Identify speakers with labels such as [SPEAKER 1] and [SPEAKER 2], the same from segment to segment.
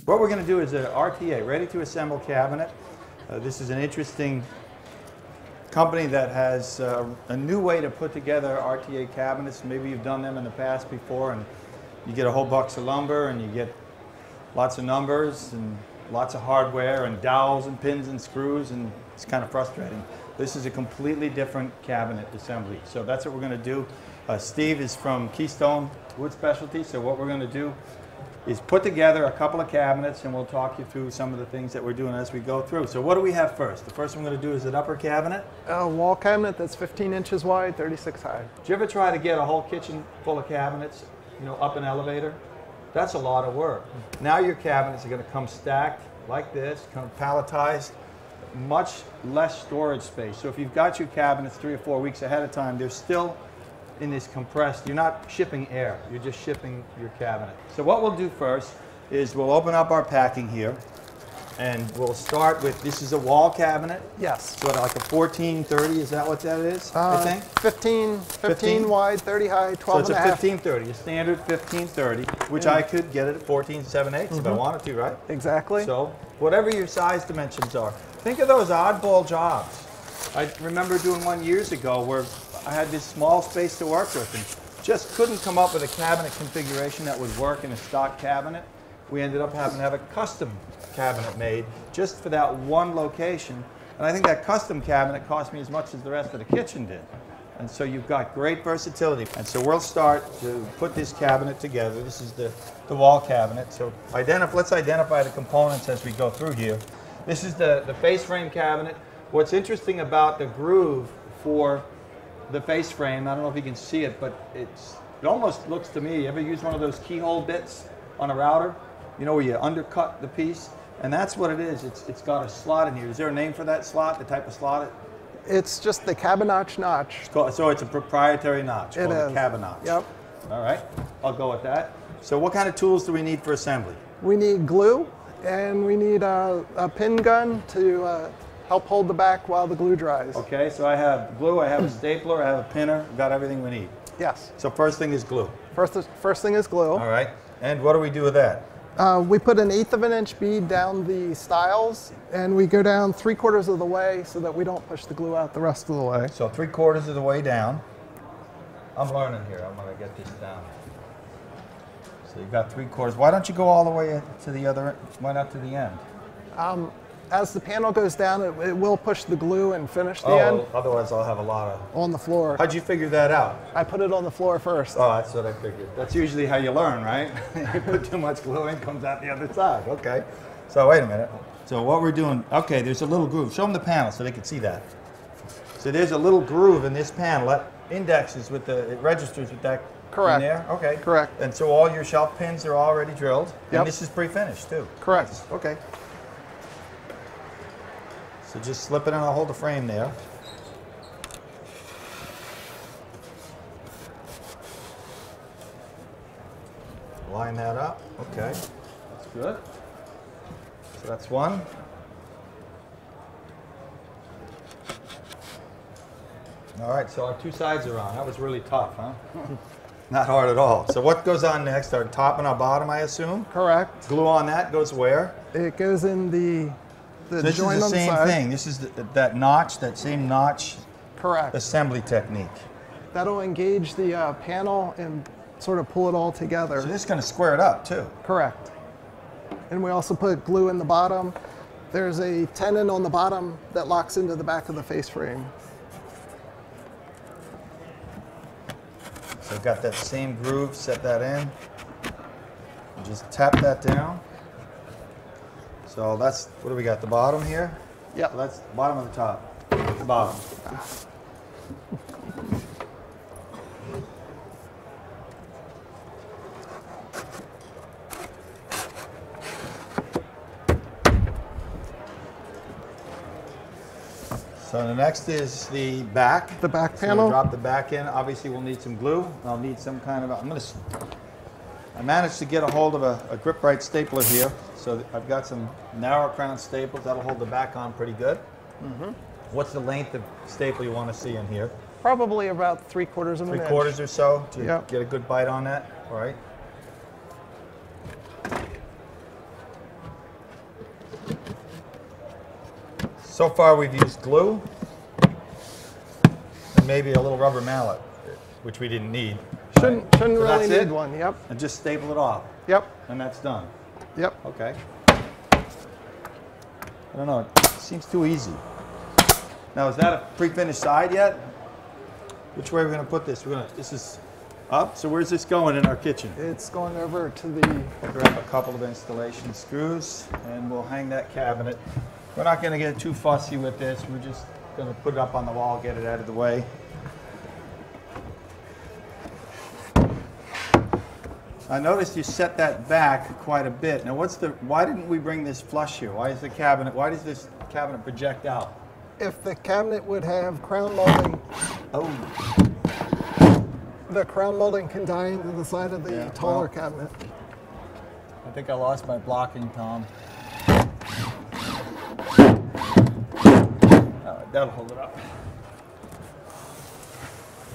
[SPEAKER 1] What we're going to do is an RTA, ready to assemble cabinet. This is an interesting company that has a new way to put together RTA cabinets. Maybe you've done them in the past before, and you get a whole box of lumber and you get lots of numbers and lots of hardware and dowels and pins and screws, and it's kind of frustrating. This is a completely different cabinet assembly. So that's what we're going to do. Steve is from Keystone Wood Specialty, so what we're going to do is put together a couple of cabinets, and we'll talk you through some of the things that we're doing as we go through. So what do we have first? The first one we're going to do is an upper cabinet.
[SPEAKER 2] A wall cabinet that's 15 inches wide, 36 high.
[SPEAKER 1] Did you ever try to get a whole kitchen full of cabinets, you know, up an elevator? That's a lot of work. Now your cabinets are going to come stacked like this, come palletized, much less storage space. So if you've got your cabinets 3 or 4 weeks ahead of time, they're still in this compressed, you're not shipping air, you're just shipping your cabinet. So what we'll do first is we'll open up our packing here, and we'll start with, this is a wall cabinet.
[SPEAKER 2] Yes.
[SPEAKER 1] So like a 1430, is that what that is, I think?
[SPEAKER 2] 15 wide, 30 high, 12
[SPEAKER 1] so
[SPEAKER 2] and a half.
[SPEAKER 1] So it's a 1530, a standard 1530, which I could get it at 14 7/8 if I wanted to, right?
[SPEAKER 2] Exactly.
[SPEAKER 1] So whatever your size dimensions are. Think of those oddball jobs. I remember doing one years ago where I had this small space to work with and just couldn't come up with a cabinet configuration that would work in a stock cabinet. We ended up having to have a custom cabinet made just for that one location. And I think that custom cabinet cost me as much as the rest of the kitchen did. And so you've got great versatility. And so we'll start to put this cabinet together. This is the wall cabinet. So let's identify the components as we go through here. This is the face frame cabinet. What's interesting about the groove for the face frame, I don't know if you can see it, but it almost looks to me, you ever use one of those keyhole bits on a router? You know, where you undercut the piece? And that's what it is. It's got a slot in here. Is there a name for that slot, the type of slot?
[SPEAKER 2] It's just the cabinet notch.
[SPEAKER 1] So it's a proprietary notch called a cabinet.
[SPEAKER 2] Yep.
[SPEAKER 1] All right, I'll go with that. So what kind of tools do we need for assembly?
[SPEAKER 2] We need glue, and we need a pin gun to help hold the back while the glue dries.
[SPEAKER 1] Okay, so I have glue, I have a stapler, I have a pinner, I've got everything we need.
[SPEAKER 2] Yes.
[SPEAKER 1] So first thing is glue.
[SPEAKER 2] First thing is glue.
[SPEAKER 1] All right, and what do we do with that?
[SPEAKER 2] We put an 1/8 of an inch bead down the stiles, and we go down 3/4 of the way so that we don't push the glue out the rest of the way.
[SPEAKER 1] So 3/4 of the way down. I'm learning here, I'm gonna get this down. So you've got 3/4. Why don't you go all the way to the other end? Why not to the end?
[SPEAKER 2] As the panel goes down, it will push the glue and finish the end.
[SPEAKER 1] Otherwise I'll have a lot of...
[SPEAKER 2] On the floor.
[SPEAKER 1] How'd you figure that out?
[SPEAKER 2] I put it on the floor first.
[SPEAKER 1] Oh, that's what I figured. That's usually how you learn, right? You put too much glue in, comes out the other side. Okay. So wait a minute. So what we're doing, okay, there's a little groove. Show them the panel so they can see that. So there's a little groove in this panel. That indexes with it registers with that.
[SPEAKER 2] Correct.
[SPEAKER 1] In there? Okay.
[SPEAKER 2] Correct.
[SPEAKER 1] And so all your shelf pins are already drilled.
[SPEAKER 2] Yep.
[SPEAKER 1] And this is pre-finished too.
[SPEAKER 2] Correct.
[SPEAKER 1] Nice. Okay. So just slip it in, I'll hold the frame there. Line that up, okay. That's good. So that's one. All right, so our 2 sides are on. That was really tough, huh? Not hard at all. So what goes on next? Our top and our bottom, I assume?
[SPEAKER 2] Correct.
[SPEAKER 1] Glue on that goes where?
[SPEAKER 2] It goes in the
[SPEAKER 1] This
[SPEAKER 2] joint
[SPEAKER 1] is the
[SPEAKER 2] on the
[SPEAKER 1] same
[SPEAKER 2] side.
[SPEAKER 1] thing. This is that notch, that same notch
[SPEAKER 2] Correct.
[SPEAKER 1] assembly technique.
[SPEAKER 2] That'll engage the panel and sort of pull it all together.
[SPEAKER 1] So this is going to square it up too.
[SPEAKER 2] Correct. And we also put glue in the bottom. There's a tenon on the bottom that locks into the back of the face frame.
[SPEAKER 1] So I've got that same groove, set that in. And just tap that down. So that's, what do we got, the bottom here?
[SPEAKER 2] Yep.
[SPEAKER 1] So that's the bottom of the top, the bottom. So the next is the back.
[SPEAKER 2] The back
[SPEAKER 1] So
[SPEAKER 2] panel.
[SPEAKER 1] we'll drop the back in. Obviously we'll need some glue. I'll need some kind of, I managed to get a hold of a grip right stapler here. So I've got some narrow crown staples that'll hold the back on pretty good. What's the length of staple you want to see in here?
[SPEAKER 2] Probably about 3/4 of an inch.
[SPEAKER 1] 3/4 or so to
[SPEAKER 2] Yep.
[SPEAKER 1] get a good bite on that. All right. So far we've used glue and maybe a little rubber mallet, which we didn't need.
[SPEAKER 2] Shouldn't
[SPEAKER 1] So
[SPEAKER 2] really
[SPEAKER 1] that's
[SPEAKER 2] need
[SPEAKER 1] it?
[SPEAKER 2] one. Yep.
[SPEAKER 1] And just staple it off.
[SPEAKER 2] Yep.
[SPEAKER 1] And that's done.
[SPEAKER 2] Yep.
[SPEAKER 1] Okay. I don't know, it seems too easy. Now, is that a pre-finished side yet? Which way are we going to put this? This is up, so where's this going in our kitchen?
[SPEAKER 2] It's going over to the.
[SPEAKER 1] Grab a couple of installation screws and we'll hang that cabinet. We're not going to get too fussy with this. We're just going to put it up on the wall, get it out of the way. I noticed you set that back quite a bit. Now, why didn't we bring this flush here? Why does this cabinet project out?
[SPEAKER 2] If the cabinet would have crown molding, the crown molding can die into the side of the taller cabinet.
[SPEAKER 1] I think I lost my blocking, Tom. That'll hold it up.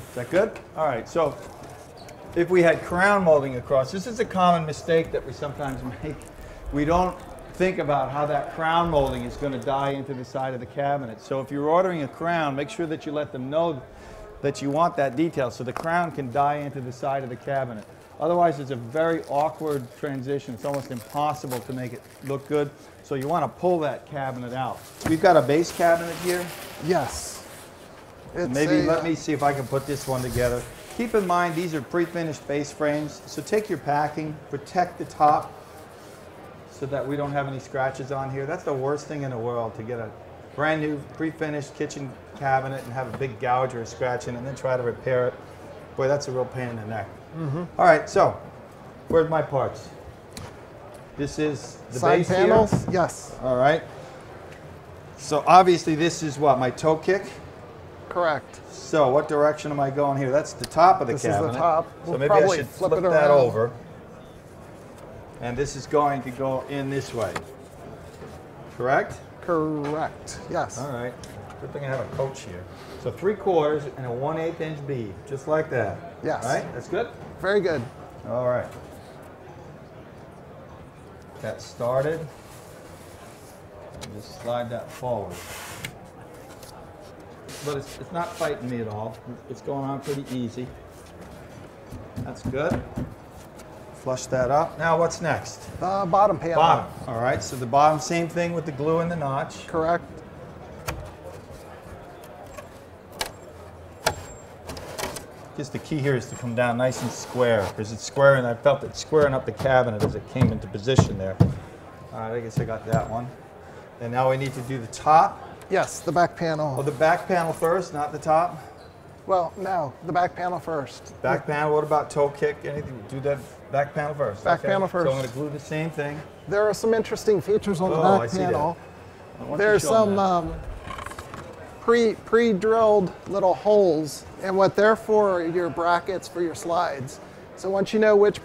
[SPEAKER 1] Is that good? All right, so if we had crown molding across, this is a common mistake that we sometimes make. We don't think about how that crown molding is going to die into the side of the cabinet. So if you're ordering a crown, make sure that you let them know that you want that detail so the crown can die into the side of the cabinet. Otherwise, it's a very awkward transition. It's almost impossible to make it look good. So you want to pull that cabinet out. We've got a base cabinet here.
[SPEAKER 2] Yes.
[SPEAKER 1] Let me see if I can put this one together. Keep in mind, these are pre-finished base frames. So take your packing, protect the top so that we don't have any scratches on here. That's the worst thing in the world, to get a brand new pre-finished kitchen cabinet and have a big gouge or a scratch in it and then try to repair it. Boy, that's a real pain in the neck. All right, so where's my parts? This is the
[SPEAKER 2] side
[SPEAKER 1] base
[SPEAKER 2] panels.
[SPEAKER 1] here.
[SPEAKER 2] Yes.
[SPEAKER 1] All right. So obviously this is what, my toe kick?
[SPEAKER 2] Correct.
[SPEAKER 1] So what direction am I going here? That's the top of the cabinet.
[SPEAKER 2] This is the top.
[SPEAKER 1] So maybe I should flip that over. And this is going to go in this way. Correct?
[SPEAKER 2] Correct. Yes.
[SPEAKER 1] All right. Good thing I have a coach here. So 3/4 and a 1/8 inch bead, just like that.
[SPEAKER 2] Yes.
[SPEAKER 1] All right, that's good?
[SPEAKER 2] Very good.
[SPEAKER 1] All right. That started. And just slide that forward. But it's not fighting me at all. It's going on pretty easy. That's good. Flush that up. Now what's next?
[SPEAKER 2] Bottom panel.
[SPEAKER 1] Bottom. All right, so the bottom, same thing with the glue and the notch.
[SPEAKER 2] Correct.
[SPEAKER 1] Just the key here is to come down nice and square, because it's square, and I felt it squaring up the cabinet as it came into position there. All right, I guess I got that one. And now we need to do the top.
[SPEAKER 2] Yes, the back panel.
[SPEAKER 1] Oh, the back panel first, not the top?
[SPEAKER 2] Well, no, the back panel first.
[SPEAKER 1] Back panel, what about toe kick? Anything? Do that back panel first.
[SPEAKER 2] Back panel first.
[SPEAKER 1] So I'm going to glue the same thing.
[SPEAKER 2] There are some interesting features on the
[SPEAKER 1] I
[SPEAKER 2] back
[SPEAKER 1] see
[SPEAKER 2] panel.
[SPEAKER 1] that.
[SPEAKER 2] There's some pre-drilled little holes, and what they're for are your brackets for your slides. So once you know which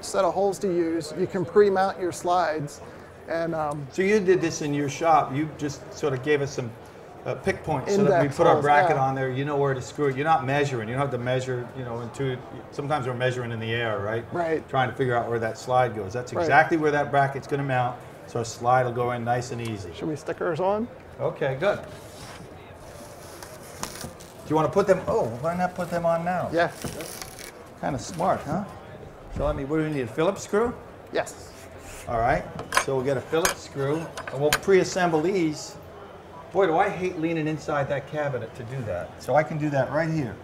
[SPEAKER 2] set of holes to use, you can pre-mount your slides. And
[SPEAKER 1] so you did this in your shop. You just sort of gave us some pick points so that we put our
[SPEAKER 2] holes,
[SPEAKER 1] bracket on there. You know where to screw it. You're not measuring. You don't have to measure, you know, sometimes we're measuring in the air, right?
[SPEAKER 2] Right.
[SPEAKER 1] Trying to figure out where that slide goes. That's exactly where that bracket's going to mount. So our slide will go in nice and easy.
[SPEAKER 2] Should we stick ours on?
[SPEAKER 1] Okay, good. Do you want to put them? Oh, why not put them on now?
[SPEAKER 2] Yeah.
[SPEAKER 1] That's kind of smart, huh? So what do we need? A Phillips screw?
[SPEAKER 2] Yes.
[SPEAKER 1] All right. So we'll get a Phillips screw, and we'll pre-assemble these. Boy, do I hate leaning inside that cabinet to do that. So I can do that right here.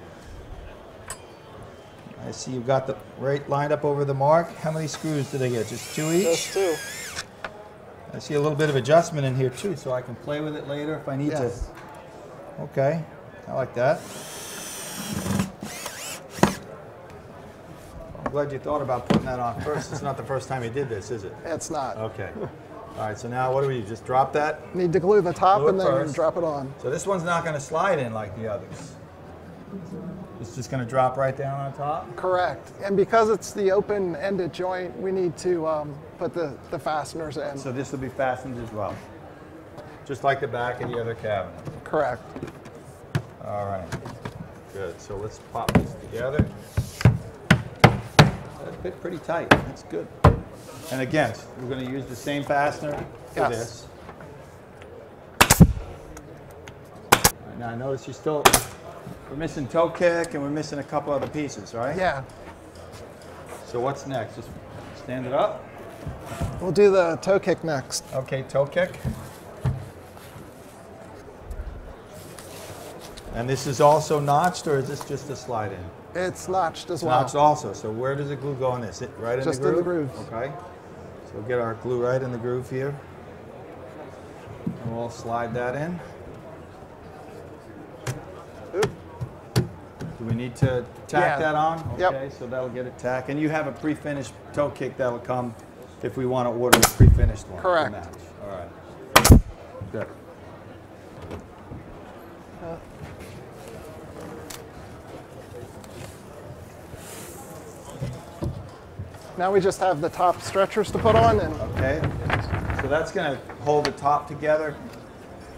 [SPEAKER 1] I see you've got the right lined up over the mark. How many screws did I get? Just 2 each?
[SPEAKER 2] Just 2.
[SPEAKER 1] I see a little bit of adjustment in here too, so I can play with it later if I need to. Okay, I like that. I'm glad you thought about putting that on first. It's not the first time you did this, is it?
[SPEAKER 2] It's not.
[SPEAKER 1] Okay. All right, so now what do we do? Just drop that?
[SPEAKER 2] Need to glue the top and then
[SPEAKER 1] first.
[SPEAKER 2] drop it on.
[SPEAKER 1] So this one's not going to slide in like the others. It's just going to drop right down on top?
[SPEAKER 2] Correct. And because it's the open-ended joint, we need to put the fasteners in.
[SPEAKER 1] So this will be fastened as well, just like the back of the other cabinet.
[SPEAKER 2] Correct.
[SPEAKER 1] All right, good. So let's pop this together. That fit pretty tight. That's good. And again, we're going to use the same fastener for
[SPEAKER 2] Yes.
[SPEAKER 1] this. Now I notice we're missing toe kick and we're missing a couple other pieces, right?
[SPEAKER 2] Yeah.
[SPEAKER 1] So what's next? Just stand it up.
[SPEAKER 2] We'll do the toe kick next.
[SPEAKER 1] Okay, toe kick. And this is also notched, or is this just a slide in?
[SPEAKER 2] It's notched as well.
[SPEAKER 1] Notched also. So where does the glue go in this? Right in
[SPEAKER 2] Just
[SPEAKER 1] the groove?
[SPEAKER 2] in the groove.
[SPEAKER 1] Okay. So we'll get our glue right in the groove here. And we'll slide that in.
[SPEAKER 2] Oop.
[SPEAKER 1] Do we need to tack that on?
[SPEAKER 2] Yep.
[SPEAKER 1] Okay, so that'll get it tacked. And you have a pre-finished toe kick that'll come if we want to order a pre-finished one.
[SPEAKER 2] Correct.
[SPEAKER 1] To match. All right. Good.
[SPEAKER 2] Now we just have the top stretchers to put on, and
[SPEAKER 1] Okay. So that's going to hold the top together,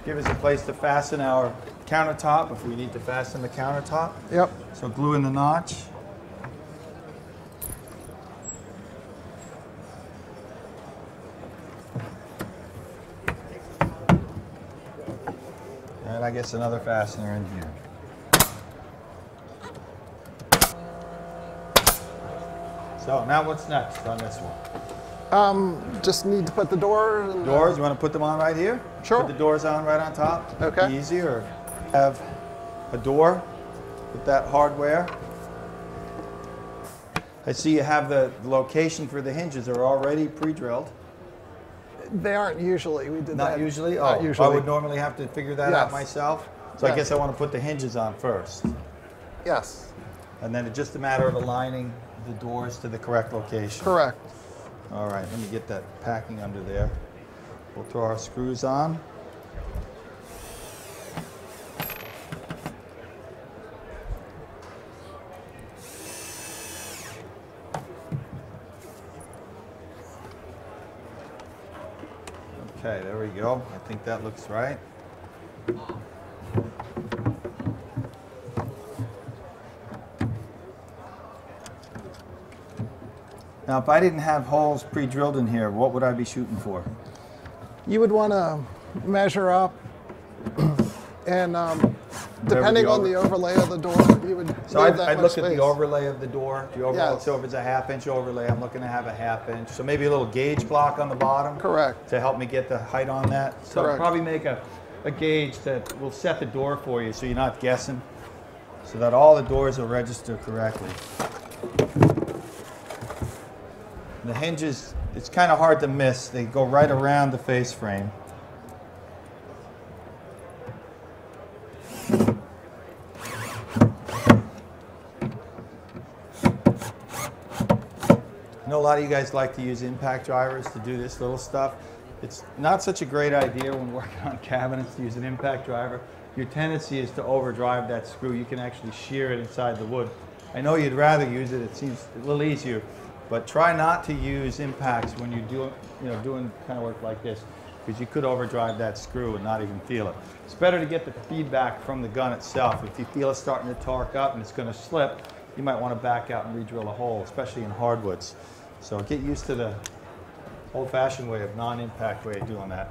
[SPEAKER 1] give us a place to fasten our countertop if we need to fasten the countertop.
[SPEAKER 2] yep.
[SPEAKER 1] So glue in the notch. And I guess another fastener in here. So now what's next on this one?
[SPEAKER 2] Just need to put the door and
[SPEAKER 1] Doors, you want to put them on right here?
[SPEAKER 2] Sure.
[SPEAKER 1] Put the doors on right on top.
[SPEAKER 2] Okay.
[SPEAKER 1] Be easy, or have a door with that hardware. I see you have the location for the hinges are already pre-drilled.
[SPEAKER 2] They aren't usually. We did
[SPEAKER 1] Not
[SPEAKER 2] that.
[SPEAKER 1] usually?
[SPEAKER 2] Not
[SPEAKER 1] Oh,
[SPEAKER 2] usually.
[SPEAKER 1] I would normally have to figure that out
[SPEAKER 2] Yes.
[SPEAKER 1] myself. So I
[SPEAKER 2] Yes.
[SPEAKER 1] guess I want to put the hinges on first.
[SPEAKER 2] Yes.
[SPEAKER 1] And then it's just a matter of aligning the doors to the correct location.
[SPEAKER 2] Correct.
[SPEAKER 1] All right, let me get that packing under there. We'll throw our screws on. Okay, there we go. I think that looks right. Now, if I didn't have holes pre-drilled in here, what would I be shooting for?
[SPEAKER 2] You would want to measure up, and depending on the overlay of the door, you would
[SPEAKER 1] So
[SPEAKER 2] leave that
[SPEAKER 1] I'd
[SPEAKER 2] much
[SPEAKER 1] look at
[SPEAKER 2] space.
[SPEAKER 1] the overlay of the door. The overlay,
[SPEAKER 2] Yes.
[SPEAKER 1] so if it's a half-inch overlay, I'm looking to have a half-inch. So maybe a little gauge block on the bottom.
[SPEAKER 2] Correct.
[SPEAKER 1] To help me get the height on that. So I'll
[SPEAKER 2] Correct.
[SPEAKER 1] probably make a gauge that will set the door for you so you're not guessing, so that all the doors will register correctly. The hinges, it's kind of hard to miss. They go right around the face frame. I know a lot of you guys like to use impact drivers to do this little stuff. It's not such a great idea when working on cabinets to use an impact driver. Your tendency is to overdrive that screw. You can actually shear it inside the wood. I know you'd rather use it. It seems a little easier, but try not to use impacts when you're doing kind of work like this, because you could overdrive that screw and not even feel it. It's better to get the feedback from the gun itself. If you feel it starting to torque up and it's going to slip, you might want to back out and re-drill a hole, especially in hardwoods. So get used to the old-fashioned way of non-impact way of doing that.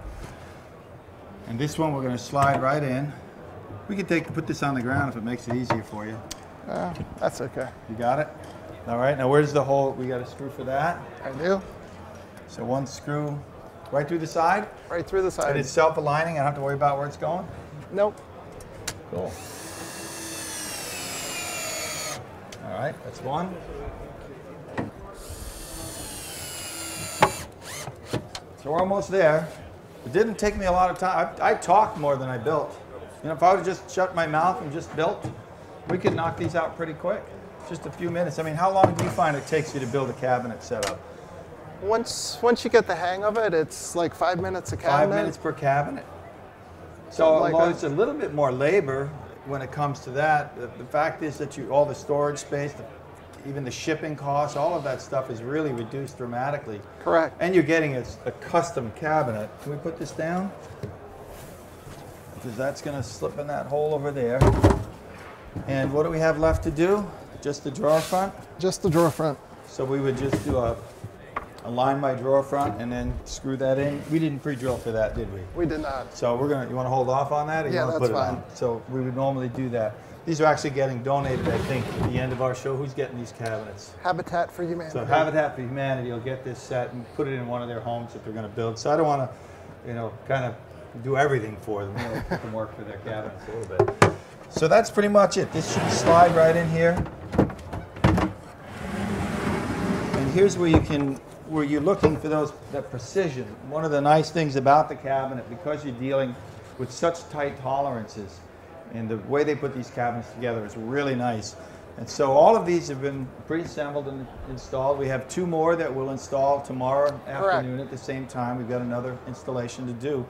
[SPEAKER 1] And this one we're going to slide right in. We can put this on the ground if it makes it easier for you.
[SPEAKER 2] That's okay.
[SPEAKER 1] You got it? All right, now where's the hole? We got a screw for that.
[SPEAKER 2] I do.
[SPEAKER 1] So one screw right through the side.
[SPEAKER 2] Right through the side.
[SPEAKER 1] And it's self-aligning. I don't have to worry about where it's going.
[SPEAKER 2] Nope.
[SPEAKER 1] Cool. All right, that's one. So we're almost there. It didn't take me a lot of time. I talked more than I built. You know, if I would have just shut my mouth and just built, we could knock these out pretty quick. Just a few minutes. I mean, how long do you find it takes you to build a cabinet setup?
[SPEAKER 2] Once you get the hang of it, it's like 5 minutes a cabinet.
[SPEAKER 1] 5 minutes per cabinet. So
[SPEAKER 2] Something like
[SPEAKER 1] although
[SPEAKER 2] that.
[SPEAKER 1] it's a little bit more labor when it comes to that, the fact is that all the storage space, even the shipping costs, all of that stuff is really reduced dramatically.
[SPEAKER 2] Correct.
[SPEAKER 1] And you're getting a custom cabinet. Can we put this down? because that's going to slip in that hole over there. And what do we have left to do? Just the drawer front?
[SPEAKER 2] Just the drawer front.
[SPEAKER 1] So we would just do a line by drawer front and then screw that in. We didn't pre-drill for that, did we?
[SPEAKER 2] We did not.
[SPEAKER 1] So we're gonna, you wanna hold off on that, or you
[SPEAKER 2] Yeah,
[SPEAKER 1] wanna
[SPEAKER 2] that's
[SPEAKER 1] put it
[SPEAKER 2] fine.
[SPEAKER 1] on? So we would normally do that. These are actually getting donated, I think, at the end of our show. Who's getting these cabinets?
[SPEAKER 2] Habitat for Humanity.
[SPEAKER 1] So Habitat for Humanity will get this set and put it in one of their homes that they're gonna build. So I don't wanna, you know, kind of do everything for them. You know, put them work for their cabinets a little bit. So that's pretty much it. This should slide right in here. And here's where you can, where you're looking for that precision. One of the nice things about the cabinet, because you're dealing with such tight tolerances, and the way they put these cabinets together is really nice. And so all of these have been pre-assembled and installed. We have 2 more that we'll install tomorrow afternoon at the same time. We've got another installation to do.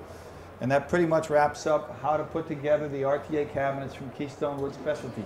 [SPEAKER 1] And that pretty much wraps up how to put together the RTA cabinets from Keystone Wood Specialties.